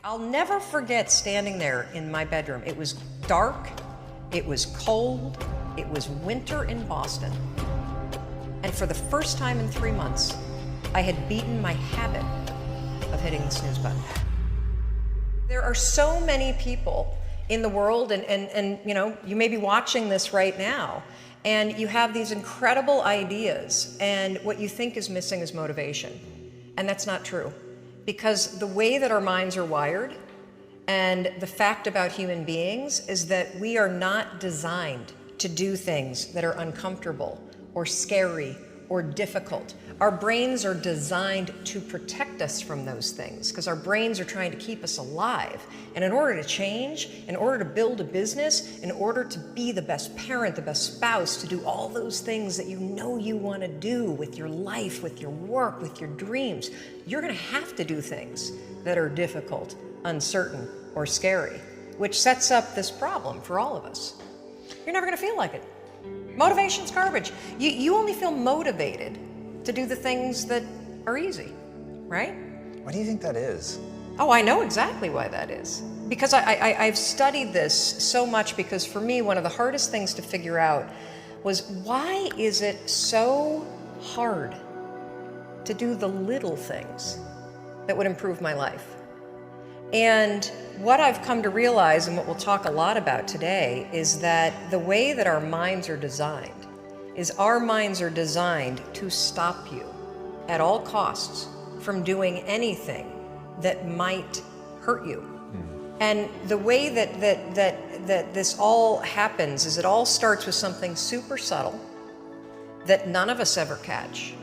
I'll never forget standing there in my bedroom. It was dark, it was cold, it was winter in Boston. And for the first time in 3 months, I had beaten my habit of hitting the snooze button. There are so many people in the world, and you know, you may be watching this right now, and you have these incredible ideas, and what you think is missing is motivation. And that's not true. Because the way that our minds are wired and the fact about human beings is that we are not designed to do things that are uncomfortable or scary or difficult. Our brains are designed to protect us from those things because our brains are trying to keep us alive. And in order to change, in order to build a business, in order to be the best parent, the best spouse, to do all those things that you know you want to do with your life, with your work, with your dreams, you're going to have to do things that are difficult, uncertain, or scary, which sets up this problem for all of us. You're never going to feel like it. Motivation's garbage. You only feel motivated to do the things that are easy, right? Why do you think that is? Oh, I know exactly why that is. Because I've studied this so much, because for me, one of the hardest things to figure out was, why is it so hard to do the little things that would improve my life? And what I've come to realize, and what we'll talk a lot about today, is that the way that our minds are designed is our minds are designed to stop you at all costs from doing anything that might hurt you. And the way that this all happens is it all starts with something super subtle that none of us ever catch.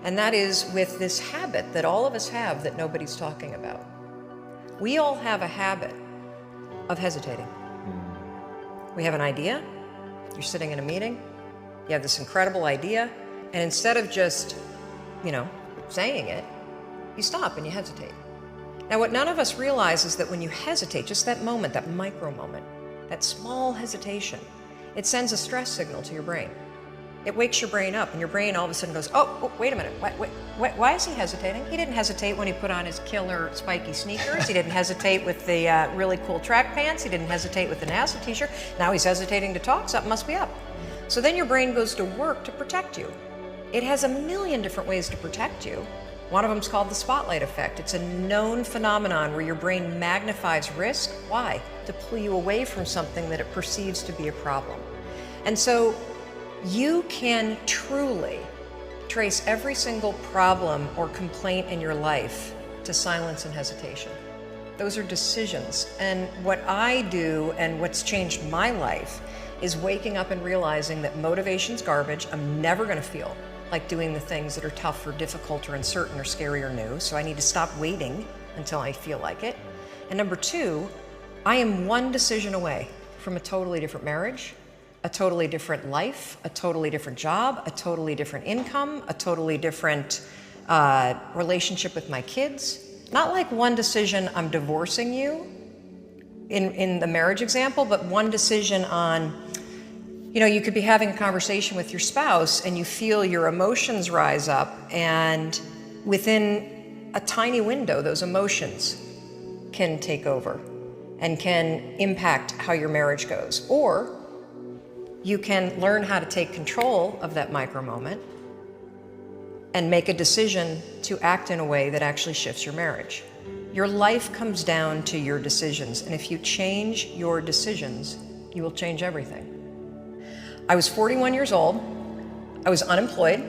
And that is with this habit that all of us have that nobody's talking about. We all have a habit of hesitating. We have an idea, you're sitting in a meeting, you have this incredible idea, and instead of just, saying it, you stop and you hesitate. Now, what none of us realize is that when you hesitate, just that moment, that micro moment, that small hesitation, it sends a stress signal to your brain. It wakes your brain up, and your brain all of a sudden goes, oh, wait a minute, why is he hesitating? He didn't hesitate when he put on his killer spiky sneakers. He didn't hesitate with the really cool track pants. He didn't hesitate with the NASA t-shirt. Now he's hesitating to talk, something must be up. So then your brain goes to work to protect you. It has a million different ways to protect you. One of them is called the spotlight effect. It's a known phenomenon where your brain magnifies risk. Why? To pull you away from something that it perceives to be a problem. And so you can truly trace every single problem or complaint in your life to silence and hesitation. Those are decisions. And what I do, and what's changed my life, is waking up and realizing that motivation's garbage. I'm never going to feel like doing the things that are tough or difficult or uncertain or scary or new. So I need to stop waiting until I feel like it. And number two, I am one decision away from a totally different marriage, a totally different life, a totally different job, a totally different income, a totally different relationship with my kids. Not like one decision, I'm divorcing you in the marriage example, but one decision on, you could be having a conversation with your spouse and you feel your emotions rise up, and within a tiny window, those emotions can take over and can impact how your marriage goes. Or you can learn how to take control of that micro moment and make a decision to act in a way that actually shifts your marriage. Your life comes down to your decisions, and if you change your decisions, you will change everything. I was 41 years old. I was unemployed.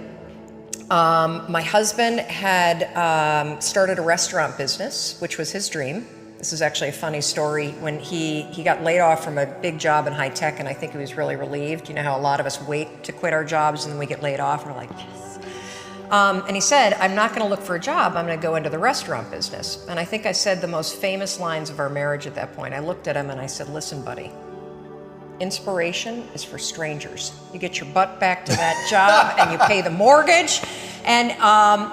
My husband had started a restaurant business, which was his dream. This is actually a funny story. When he got laid off from a big job in high tech, and I think he was really relieved. You know how a lot of us wait to quit our jobs and then we get laid off and we're like, yes. And he said, I'm not going to look for a job. I'm going to go into the restaurant business. And I think I said the most famous lines of our marriage at that point. I looked at him and I said, listen, buddy, inspiration is for strangers. You get your butt back to that job and you pay the mortgage. And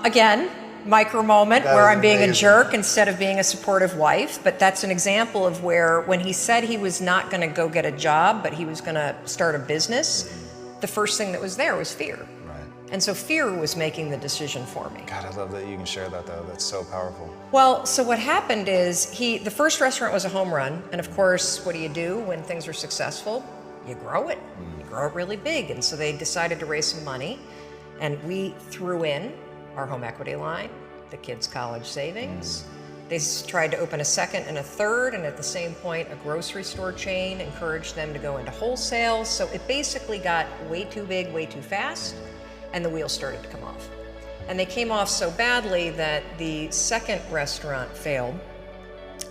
again, micro moment where I'm being a jerk instead of being a supportive wife. But that's an example of where, when he said he was not going to go get a job, but he was going to start a business, the first thing that was there was fear. Right. And so fear was making the decision for me. God, I love that you can share that though. That's so powerful. Well, so what happened is the first restaurant was a home run. And of course, what do you do when things are successful? You grow it. You grow it really big. And so they decided to raise some money. And we threw in our home equity line, the kids' college savings. They tried to open a second and a third, and at the same point, a grocery store chain encouraged them to go into wholesale. So it basically got way too big, way too fast, and the wheels started to come off. And they came off so badly that the second restaurant failed,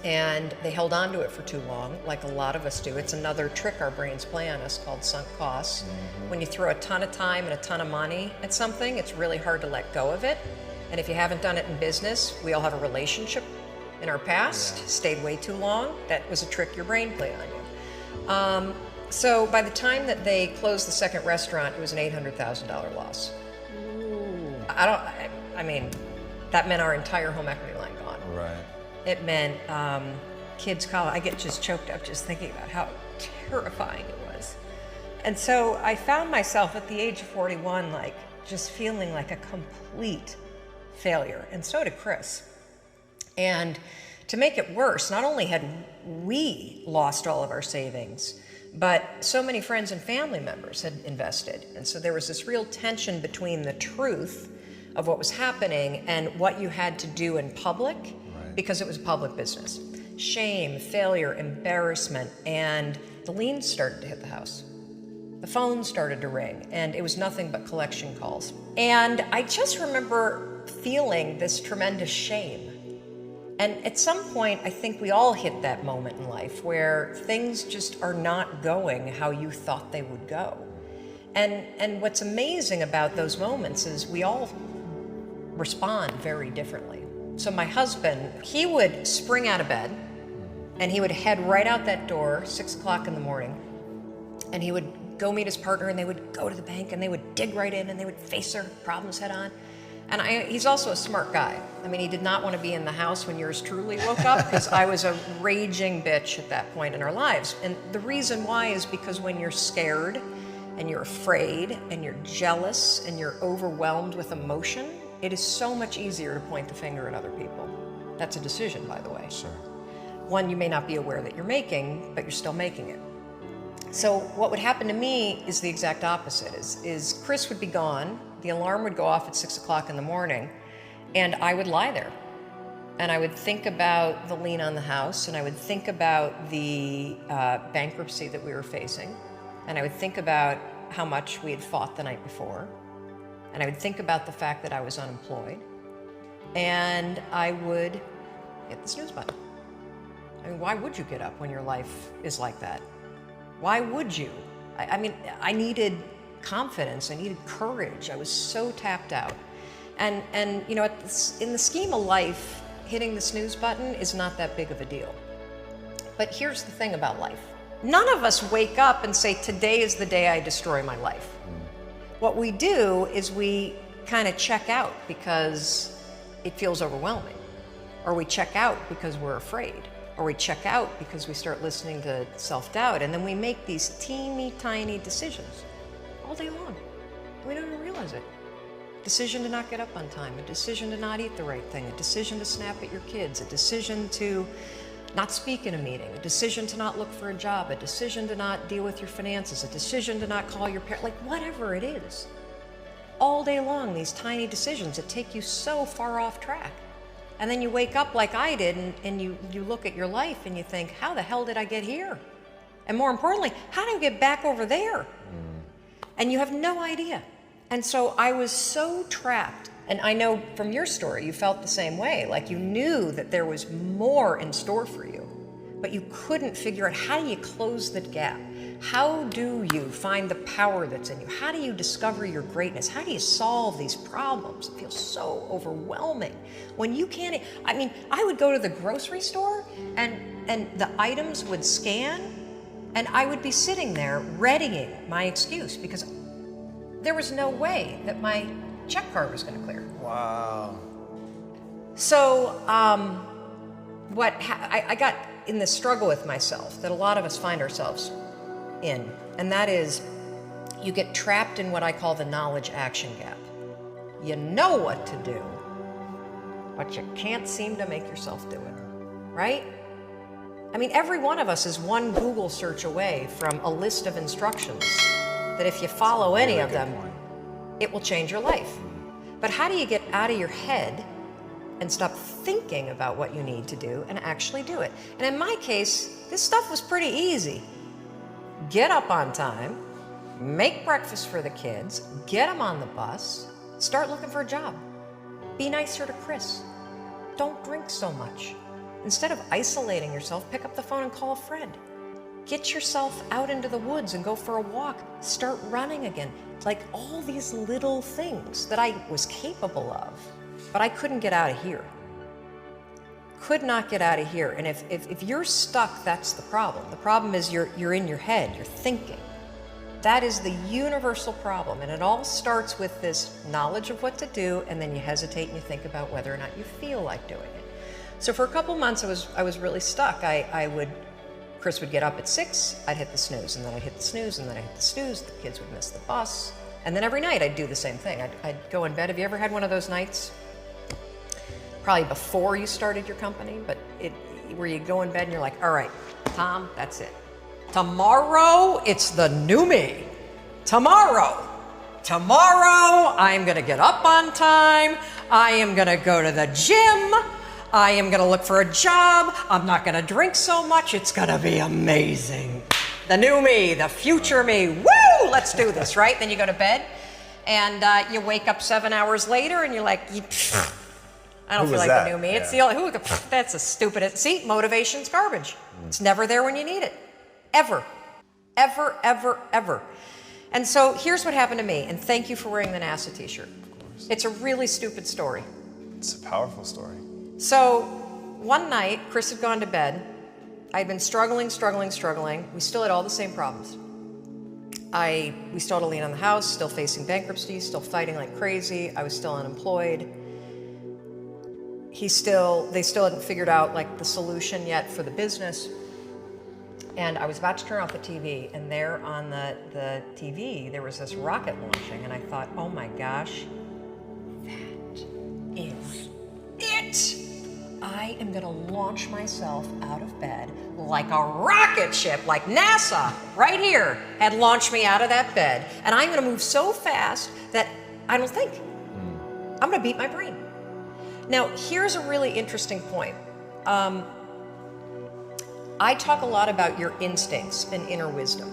and they held on to it for too long, like a lot of us do. It's another trick our brains play on us called sunk costs. When you throw a ton of time and a ton of money at something, it's really hard to let go of it. And if you haven't done it in business, we all have a relationship in our past, stayed way too long. That was a trick your brain played on you. So by the time that they closed the second restaurant, it was an $800,000 loss. Ooh. I mean, that meant our entire home equity line gone. Right. It meant kids' college. I get just choked up just thinking about how terrifying it was. And so I found myself at the age of 41, like just feeling like a complete failure. And so did Chris. And to make it worse, not only had we lost all of our savings, but so many friends and family members had invested. And so there was this real tension between the truth of what was happening and what you had to do in public, because it was a public business. Shame, failure, embarrassment, and the liens started to hit the house. The phone started to ring, and it was nothing but collection calls. And I just remember feeling this tremendous shame. And at some point, I think we all hit that moment in life where things just are not going how you thought they would go. And what's amazing about those moments is we all respond very differently. So my husband, he would spring out of bed and he would head right out that door, 6 o'clock in the morning, and he would go meet his partner, and they would go to the bank and they would dig right in and they would face their problems head on. And he's also a smart guy. I mean, he did not want to be in the house when yours truly woke up, because I was a raging bitch at that point in our lives. And the reason why is because when you're scared and you're afraid and you're jealous and you're overwhelmed with emotion, it is so much easier to point the finger at other people. That's a decision, by the way. Sure. One you may not be aware that you're making, but you're still making it. So what would happen to me is the exact opposite. Is Chris would be gone, the alarm would go off at 6 o'clock in the morning, and I would lie there. And I would think about the lien on the house, and I would think about the bankruptcy that we were facing, and I would think about how much we had fought the night before, and I would think about the fact that I was unemployed, and I would hit the snooze button. I mean, why would you get up when your life is like that? Why would you? I mean, I needed confidence, I needed courage. I was so tapped out. And you know, in the scheme of life, hitting the snooze button is not that big of a deal. But here's the thing about life. None of us wake up and say, today is the day I destroy my life. What we do is we kind of check out because it feels overwhelming. Or we check out because we're afraid. Or we check out because we start listening to self-doubt. And then we make these teeny tiny decisions all day long. We don't even realize it. Decision to not get up on time, a decision to not eat the right thing, a decision to snap at your kids, a decision to not speak in a meeting, a decision to not look for a job, a decision to not deal with your finances, a decision to not call your parents, like whatever it is. All day long, these tiny decisions that take you so far off track. And then you wake up like I did and you look at your life and you think, how the hell did I get here? And more importantly, how do I get back over there? And you have no idea. And so I was so trapped. And I know from your story, you felt the same way. Like you knew that there was more in store for you, but you couldn't figure out, how do you close the gap? How do you find the power that's in you? How do you discover your greatness? How do you solve these problems? It feels so overwhelming when you can't. I mean, I would go to the grocery store and the items would scan and I would be sitting there readying my excuse because there was no way that my check card was going to clear. Wow. So I got in this struggle with myself that a lot of us find ourselves in, and that is, you get trapped in what I call the knowledge action gap. You know what to do, but you can't seem to make yourself do it, right? I mean, every one of us is one Google search away from a list of instructions that if you follow any of them, it will change your life. But how do you get out of your head and stop thinking about what you need to do and actually do it? And in my case, this stuff was pretty easy. Get up on time, make breakfast for the kids, get them on the bus, start looking for a job. Be nicer to Chris. Don't drink so much. Instead of isolating yourself, pick up the phone and call a friend. Get yourself out into the woods and go for a walk. Start running again. Like all these little things that I was capable of, but I couldn't get out of here. Could not get out of here. And if you're stuck, that's the problem. The problem is you're in your head, you're thinking. That is the universal problem. And it all starts with this knowledge of what to do, and then you hesitate and you think about whether or not you feel like doing it. So for a couple months, I was really stuck. Chris would get up at 6, I'd hit the snooze, and then I'd hit the snooze, and then I'd hit the snooze, the kids would miss the bus. And then every night I'd do the same thing. I'd go in bed. Have you ever had one of those nights? Probably before you started your company, but where you go in bed and you're like, all right, Tom, that's it. Tomorrow, it's the new me. Tomorrow, I'm gonna get up on time. I am gonna go to the gym. I am gonna look for a job. I'm not gonna drink so much. It's gonna be amazing. The new me, the future me. Woo! Let's do this, right? Then you go to bed and you wake up 7 hours later and you're like, I don't feel like the new me. It's the only, that's a stupid, see, motivation's garbage. It's never there when you need it. Ever. Ever, ever, ever. And so here's what happened to me, and thank you for wearing the NASA t-shirt. It's a really stupid story. It's a powerful story. So one night, Chris had gone to bed. I'd been struggling. We still had all the same problems. We still had a lien on the house, still facing bankruptcy, still fighting like crazy. I was still unemployed. They still hadn't figured out like the solution yet for the business. And I was about to turn off the TV, and there on the TV, there was this rocket launching, and I thought, oh my gosh, that is it. I am gonna launch myself out of bed like a rocket ship, like NASA, right here, had launched me out of that bed. And I'm gonna move so fast that I don't think. I'm gonna beat my brain. Now, here's a really interesting point. I talk a lot about your instincts and inner wisdom.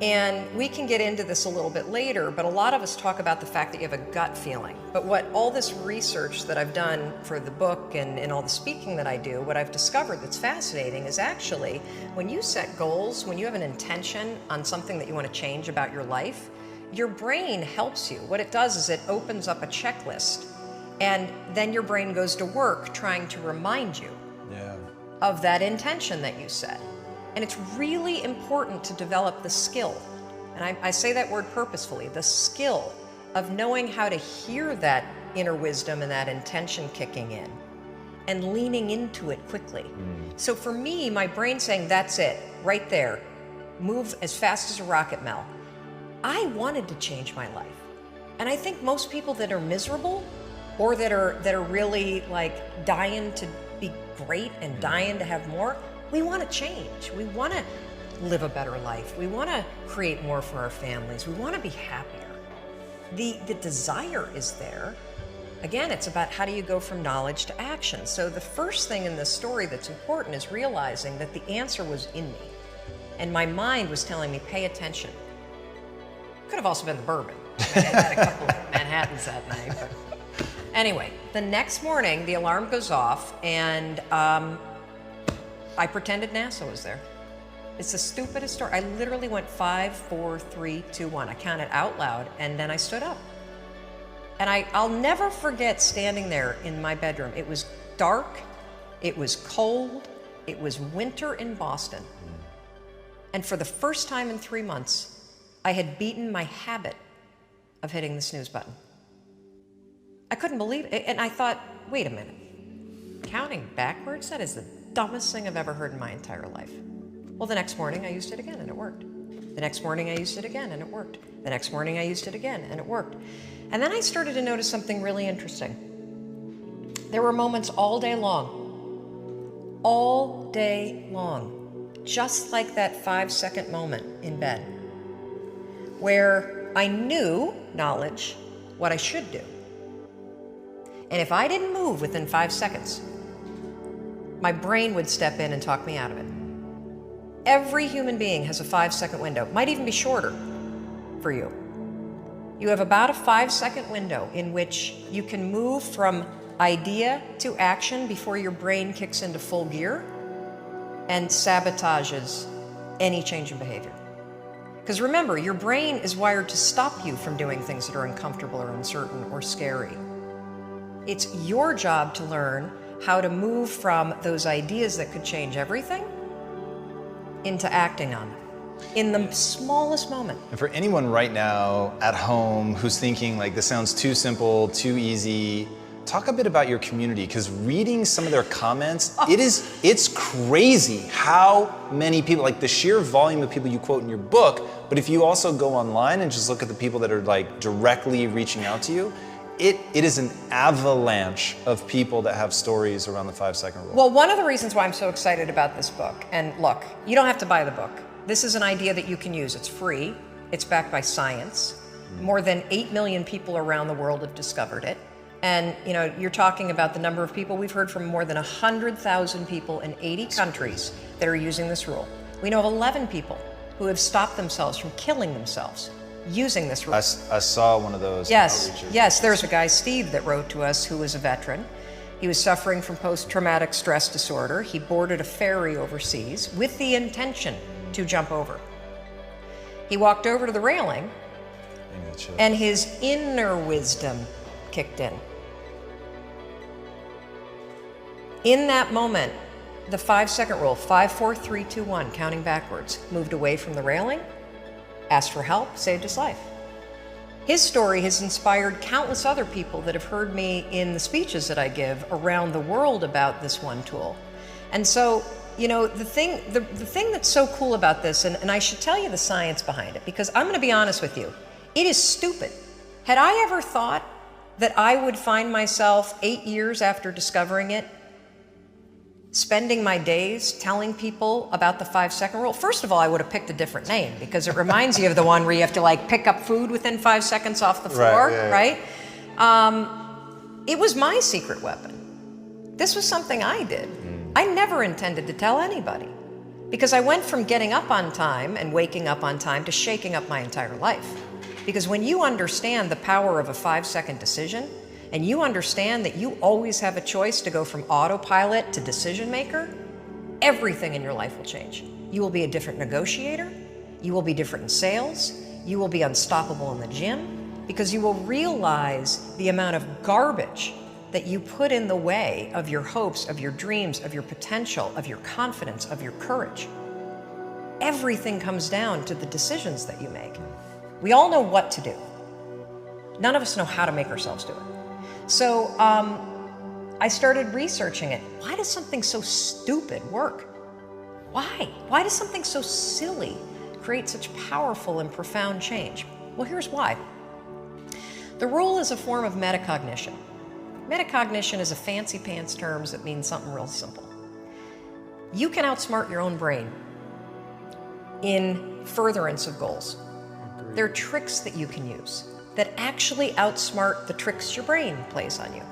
And we can get into this a little bit later, but a lot of us talk about the fact that you have a gut feeling. But what all this research that I've done for the book and all the speaking that I do, what I've discovered that's fascinating is actually when you set goals, when you have an intention on something that you want to change about your life, your brain helps you. What it does is it opens up a checklist, and then your brain goes to work trying to remind you of that intention that you set. And it's really important to develop the skill, and I say that word purposefully, the skill of knowing how to hear that inner wisdom and that intention kicking in and leaning into it quickly. So for me, my brain saying, that's it, right there, move as fast as a rocket, Mel. I wanted to change my life. And I think most people that are miserable or that are really like dying to be great and dying to have more, we want to change. We want to live a better life. We want to create more for our families. We want to be happier. The desire is there. Again, it's about how do you go from knowledge to action. So the first thing in this story that's important is realizing that the answer was in me. And my mind was telling me, pay attention. Could have also been the bourbon. I had a couple of Manhattans that night. But anyway, the next morning, the alarm goes off, and I pretended NASA was there. It's the stupidest story. I literally went 5, 4, 3, 2, 1. I counted out loud, and then I stood up. And I'll never forget standing there in my bedroom. It was dark, it was cold, it was winter in Boston. And for the first time in 3 months, I had beaten my habit of hitting the snooze button. I couldn't believe it, and I thought, wait a minute. Counting backwards? That is the dumbest thing I've ever heard in my entire life. Well, the next morning I used it again and it worked. The next morning I used it again and it worked. The next morning I used it again and it worked. And then I started to notice something really interesting. There were moments all day long, just like that 5-second moment in bed, where I knew, knowledge, what I should do. And if I didn't move within 5 seconds, my brain would step in and talk me out of it. Every human being has a 5-second window, might even be shorter for you. You have about a 5-second window in which you can move from idea to action before your brain kicks into full gear and sabotages any change in behavior. Because remember, your brain is wired to stop you from doing things that are uncomfortable or uncertain or scary. It's your job to learn how to move from those ideas that could change everything into acting on them in the smallest moment. And for anyone right now at home who's thinking like, this sounds too simple, too easy, talk a bit about your community, because reading some of their comments, it's crazy how many people, like the sheer volume of people you quote in your book, but if you also go online and just look at the people that are like directly reaching out to you, it is an avalanche of people that have stories around the 5-second rule. Well, one of the reasons why I'm so excited about this book, and look, you don't have to buy the book. This is an idea that you can use. It's free. It's backed by science. More than 8 million people around the world have discovered it. And you know, you're talking about the number of people. We've heard from more than 100,000 people in 80 countries that are using this rule. We know of 11 people who have stopped themselves from killing themselves using this rule. I saw one of those. Yes, there's a guy, Steve, that wrote to us who was a veteran. He was suffering from post-traumatic stress disorder. He boarded a ferry overseas with the intention to jump over. He walked over to the railing and his inner wisdom kicked in. In that moment, the 5-second rule, 5, 4, 3, 2, 1, counting backwards, moved away from the railing, asked for help, saved his life. His story has inspired countless other people that have heard me in the speeches that I give around the world about this one tool. And so, you know, the thing that's so cool about this, and I should tell you the science behind it, because I'm going to be honest with you, it is stupid. Had I ever thought that I would find myself 8 years after discovering it, spending my days telling people about the 5-second rule? First of all, I would have picked a different name, because it reminds you of the one where you have to like pick up food within 5 seconds off the floor, right? It was my secret weapon. This was something I did. I never intended to tell anybody, because I went from getting up on time and waking up on time to shaking up my entire life. Because when you understand the power of a 5-second decision, and you understand that you always have a choice to go from autopilot to decision maker, everything in your life will change. You will be a different negotiator, you will be different in sales, you will be unstoppable in the gym, because you will realize the amount of garbage that you put in the way of your hopes, of your dreams, of your potential, of your confidence, of your courage. Everything comes down to the decisions that you make. We all know what to do. None of us know how to make ourselves do it. So I started researching it. Why does something so stupid work? Why? Why does something so silly create such powerful and profound change? Well, here's why. The rule is a form of metacognition. Metacognition is a fancy pants term that means something real simple. You can outsmart your own brain in furtherance of goals. There are tricks that you can use that actually outsmart the tricks your brain plays on you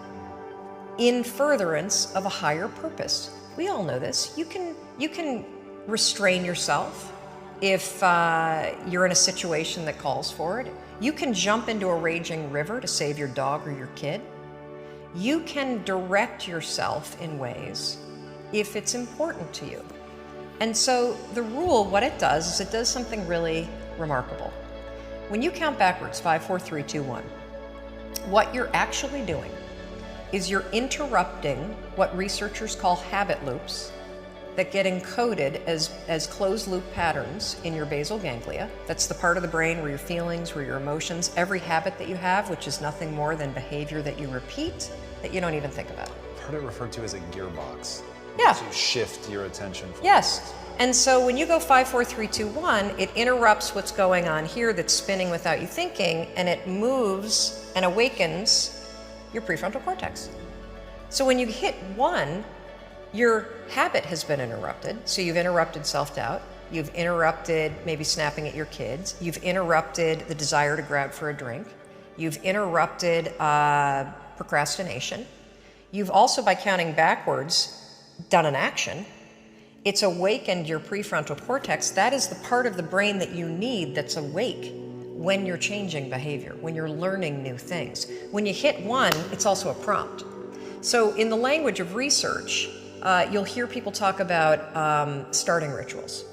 in furtherance of a higher purpose. We all know this. You can restrain yourself if you're in a situation that calls for it. You can jump into a raging river to save your dog or your kid. You can direct yourself in ways if it's important to you. And so the rule, what it does is it does something really remarkable. When you count backwards, 5, 4, 3, 2, 1, what you're actually doing is you're interrupting what researchers call habit loops that get encoded as closed loop patterns in your basal ganglia. That's the part of the brain where your feelings, where your emotions, every habit that you have, which is nothing more than behavior that you repeat that you don't even think about. I've heard it referred to as a gearbox. Yeah. To shift your attention. Yes. And so when you go 5, 4, 3, 2, 1, it interrupts what's going on here that's spinning without you thinking, and it moves and awakens your prefrontal cortex. So when you hit 1, your habit has been interrupted. So you've interrupted self-doubt. You've interrupted maybe snapping at your kids. You've interrupted the desire to grab for a drink. You've interrupted procrastination. You've also, by counting backwards, done an action. It's awakened your prefrontal cortex. That is the part of the brain that you need that's awake when you're changing behavior, when you're learning new things. When you hit 1, it's also a prompt. So in the language of research, you'll hear people talk about starting rituals.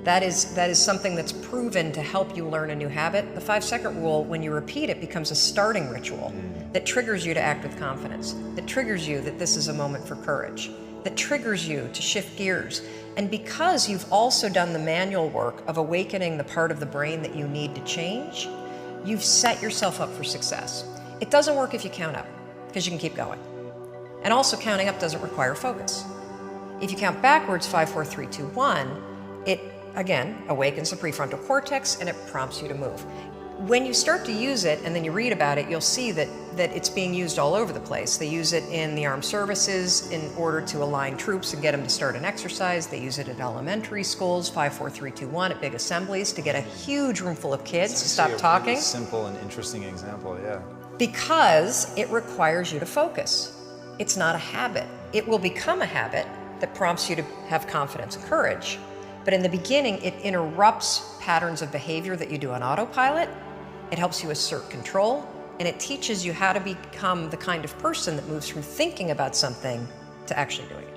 That is something that's proven to help you learn a new habit. The 5-second rule, when you repeat it, becomes a starting ritual that triggers you to act with confidence, that triggers you that this is a moment for courage, that triggers you to shift gears. And because you've also done the manual work of awakening the part of the brain that you need to change, you've set yourself up for success. It doesn't work if you count up, because you can keep going. And also, counting up doesn't require focus. If you count backwards, 5, 4, 3, 2, 1, it again awakens the prefrontal cortex and it prompts you to move. When you start to use it and then you read about it, you'll see that it's being used all over the place. They use it in the armed services in order to align troops and get them to start an exercise. They use it at elementary schools, 5, 4, 3, 2, 1, at big assemblies to get a huge room full of kids to stop talking. Really simple and interesting example, yeah. Because it requires you to focus. It's not a habit. It will become a habit that prompts you to have confidence and courage. But in the beginning, it interrupts patterns of behavior that you do on autopilot. It helps you assert control, and it teaches you how to become the kind of person that moves from thinking about something to actually doing it.